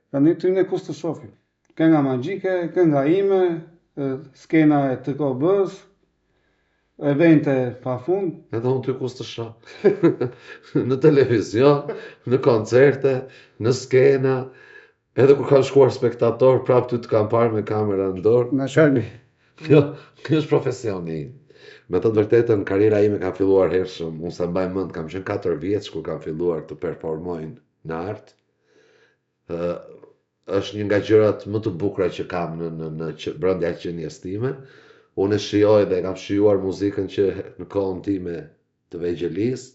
Tani ty ne kus të shohim. Kënga magjike, kënga ime, skena e të kobës, evente pafund. Edhe unë ty kus të shoh. Në televizion, në koncerte, në skena, edhe kur kam shkuar spektator, prap ty të kam parë me kamera në dorë. Na shani. Jo, kjo është profesioni im. Me të vërtetën, karriera ime ka filluar hershëm. Unë se mbaj mend, kam qenë 4 vjeç kur kam filluar të performojnë në art. Është një nga gjërat më të bukura që kam në brendja qenies time. Unë e shijoj dhe kam shijuar muzikën që në kohën time të vegjelis.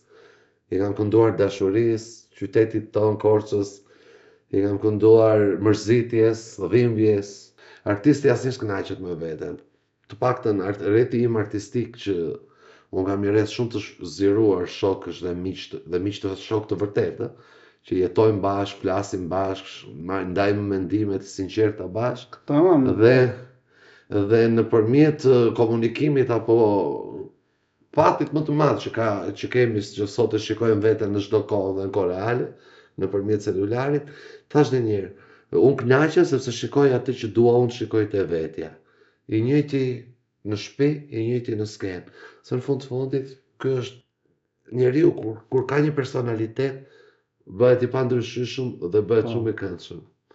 I kam kënduar dashurisë, qytetit tonë, Korçës. I kam kënduar mërzitjes, dhimbjes. Artisti asnjë s'kënaqet me veten. Të paktën rreti im artistik që unë kam një rreth shumë të zgjeruar shokësh dhe miq të shok të vërtetë, që jetojmë bashkë, flasim bashkë, ndajmë mendime të sinqerta bashkë. Tamam. Dhe nëpërmjet komunikimit apo fatit më të madh që kemi që sot e shikojmë veten në çdo kohë dhe në kohë reale, nëpërmjet celularit, thash edhe një herë, unë kënaqem sepse shikoj atë që dua unë shikoj te vetja. I njëjti në shtëpi, i njëjti në skenë. Se në fund të fundit, ky është njeriu kur ka një personalitet, bëhet i pandryshyeshëm dhe bëhet shumë i këndshëm.